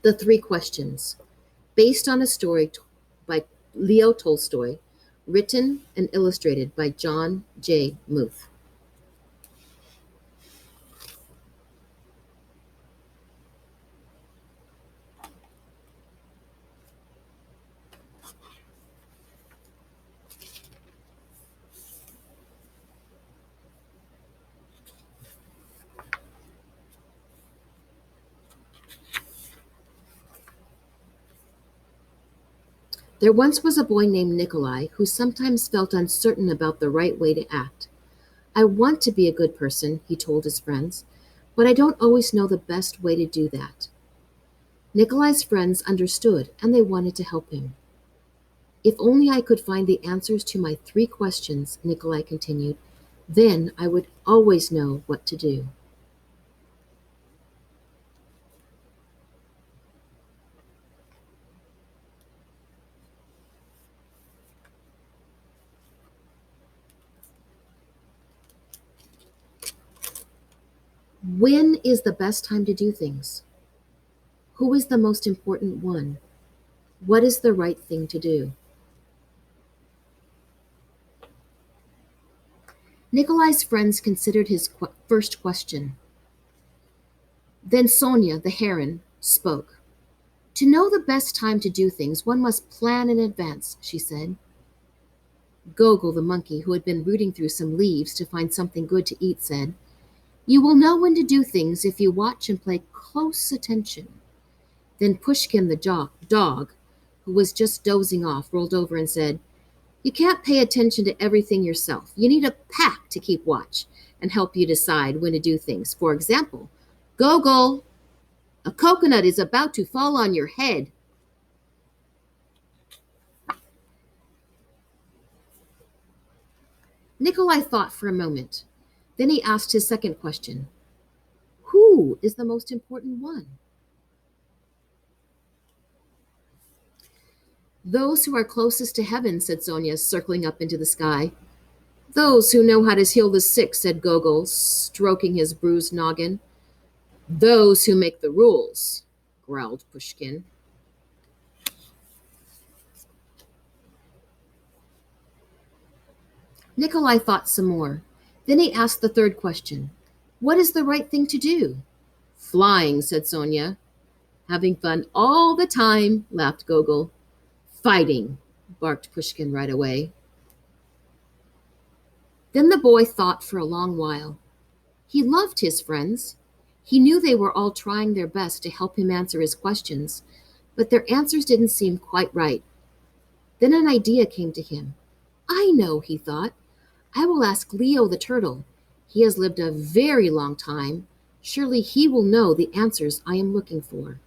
The Three Questions, based on a story by Leo Tolstoy, written and illustrated by John J. Muth. There once was a boy named Nikolai who sometimes felt uncertain about the right way to act. I want to be a good person, he told his friends, but I don't always know the best way to do that. Nikolai's friends understood and they wanted to help him. If only I could find the answers to my three questions, Nikolai continued, then I would always know what to do. When is the best time to do things? Who is the most important one? What is the right thing to do? Nikolai's friends considered his first question. Then Sonia, the heron, spoke. To know the best time to do things, one must plan in advance, she said. Gogol, the monkey, who had been rooting through some leaves to find something good to eat, said, You will know when to do things if you watch and pay close attention. Then Pushkin, the dog, who was just dozing off, rolled over and said, You can't pay attention to everything yourself. You need a pack to keep watch and help you decide when to do things. For example, Gogol, a coconut is about to fall on your head. Nikolai thought for a moment. Then he asked his second question. Who is the most important one? Those who are closest to heaven, said Sonia, circling up into the sky. Those who know how to heal the sick, said Gogol, stroking his bruised noggin. Those who make the rules, growled Pushkin. Nikolai thought some more. Then he asked the third question. What is the right thing to do? Flying, said Sonia. Having fun all the time, laughed Gogol. Fighting, barked Pushkin right away. Then the boy thought for a long while. He loved his friends. He knew they were all trying their best to help him answer his questions, but their answers didn't seem quite right. Then an idea came to him. I know, he thought. I will ask Leo the turtle. He has lived a very long time. Surely he will know the answers I am looking for.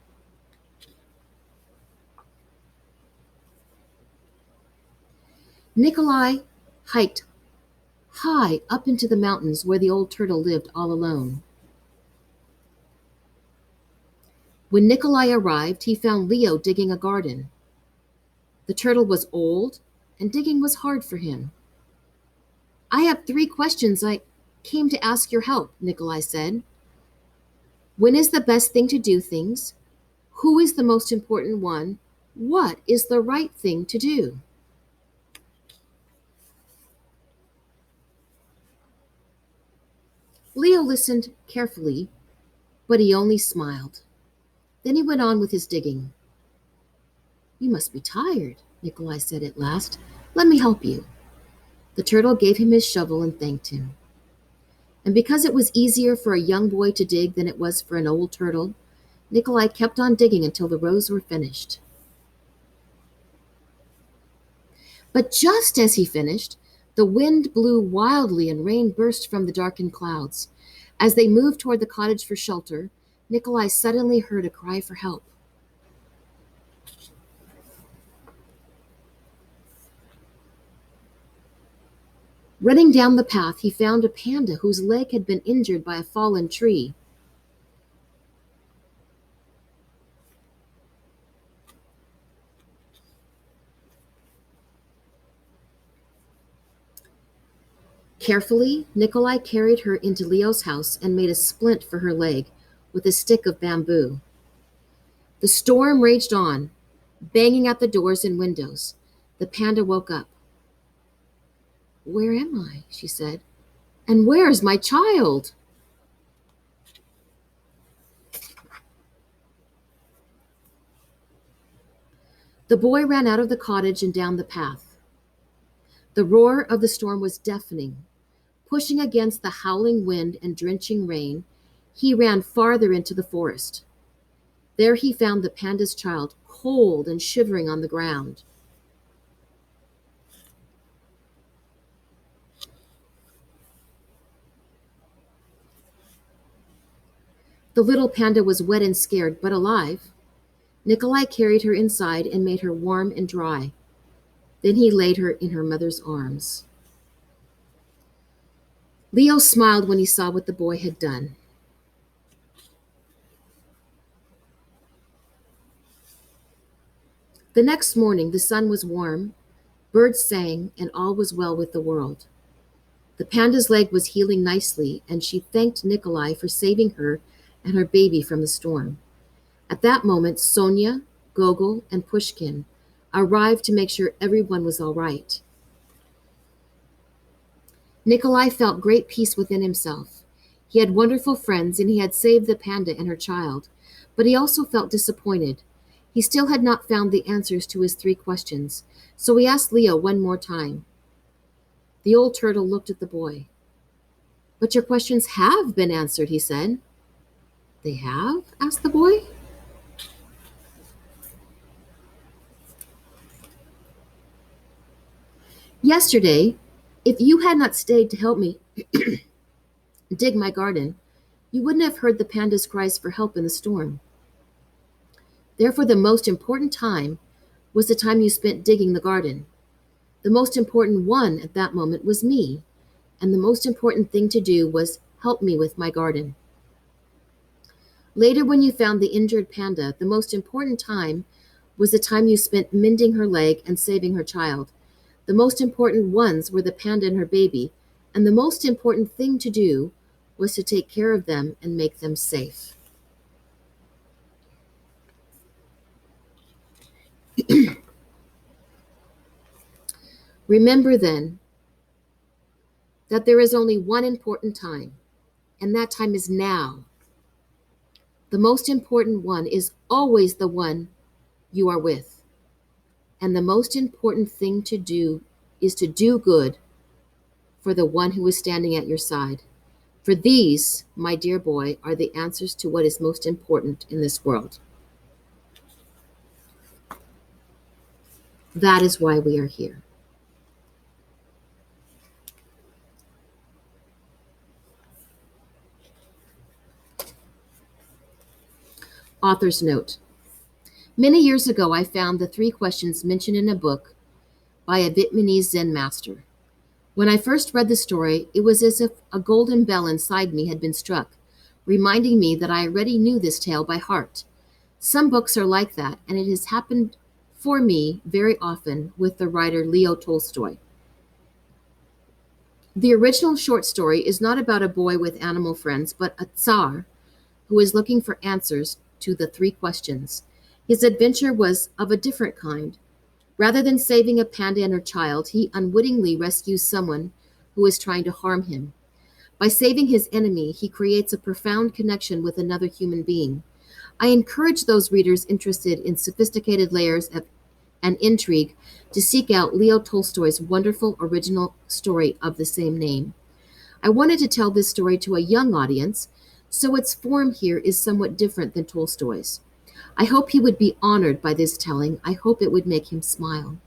Nikolai hiked high up into the mountains where the old turtle lived all alone. When Nikolai arrived, he found Leo digging a garden. The turtle was old, and digging was hard for him. I have three questions I came to ask your help, Nikolai said. When is the best thing to do things? Who is the most important one? What is the right thing to do? Leo listened carefully, but he only smiled. Then he went on with his digging. You must be tired, Nikolai said at last. Let me help you. The turtle gave him his shovel and thanked him. And because it was easier for a young boy to dig than it was for an old turtle, Nikolai kept on digging until the rows were finished. But just as he finished, the wind blew wildly and rain burst from the darkened clouds. As they moved toward the cottage for shelter, Nikolai suddenly heard a cry for help. Running down the path, he found a panda whose leg had been injured by a fallen tree. Carefully, Nikolai carried her into Leo's house and made a splint for her leg with a stick of bamboo. The storm raged on, banging at the doors and windows. The panda woke up. "Where am I?" she said. "And where is my child?" The boy ran out of the cottage and down the path. The roar of the storm was deafening. Pushing against the howling wind and drenching rain, he ran farther into the forest. There he found the panda's child, cold and shivering on the ground. The little panda was wet and scared, but alive. Nikolai carried her inside and made her warm and dry. Then he laid her in her mother's arms. Leo smiled when he saw what the boy had done. The next morning, the sun was warm, birds sang, and all was well with the world. The panda's leg was healing nicely, and she thanked Nikolai for saving her and her baby from the storm. At that moment, Sonia, Gogol, and Pushkin arrived to make sure everyone was all right. Nikolai felt great peace within himself. He had wonderful friends and he had saved the panda and her child, but he also felt disappointed. He still had not found the answers to his 3 questions, so he asked Leo one more time. The old turtle looked at the boy. "But your questions have been answered," he said. "They have?" asked the boy. "Yesterday, if you had not stayed to help me dig my garden, you wouldn't have heard the panda's cries for help in the storm. Therefore, the most important time was the time you spent digging the garden. The most important one at that moment was me, and the most important thing to do was help me with my garden. Later, when you found the injured panda, the most important time was the time you spent mending her leg and saving her child. The most important ones were the panda and her baby, and the most important thing to do was to take care of them and make them safe." Remember then that there is only one important time, and that time is now. The most important one is always the one you are with. And the most important thing to do is to do good for the one who is standing at your side. For these, my dear boy, are the answers to what is most important in this world. That is why we are here. Author's note. Many years ago, I found the 3 questions mentioned in a book by a Vietnamese Zen master. When I first read the story, it was as if a golden bell inside me had been struck, reminding me that I already knew this tale by heart. Some books are like that, and it has happened for me very often with the writer Leo Tolstoy. The original short story is not about a boy with animal friends, but a Tsar who is looking for answers to the 3 questions. His adventure was of a different kind. Rather than saving a panda and her child, he unwittingly rescues someone who is trying to harm him. By saving his enemy, he creates a profound connection with another human being. I encourage those readers interested in sophisticated layers of and intrigue to seek out Leo Tolstoy's wonderful original story of the same name. I wanted to tell this story to a young audience, so its form here is somewhat different than Tolstoy's. I hope he would be honored by this telling. I hope it would make him smile.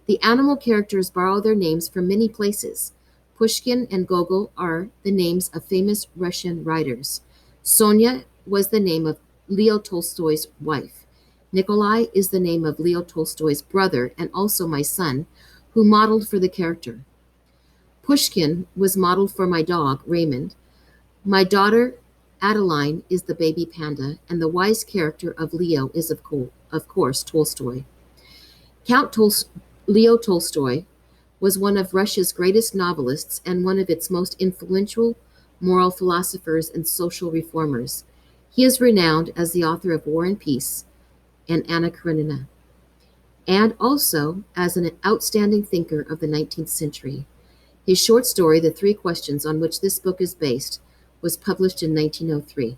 The animal characters borrow their names from many places. Pushkin and Gogol are the names of famous Russian writers. Sonia was the name of Leo Tolstoy's wife. Nikolai is the name of Leo Tolstoy's brother and also my son, who modeled for the character. Pushkin was modeled for my dog, Raymond. My daughter, Adeline, is the baby panda, and the wise character of Leo is, of course, Tolstoy. Leo Tolstoy was one of Russia's greatest novelists and one of its most influential moral philosophers and social reformers. He is renowned as the author of War and Peace, and Anna Karenina, and also as an outstanding thinker of the 19th century. His short story, The Three Questions, on which this book is based, was published in 1903.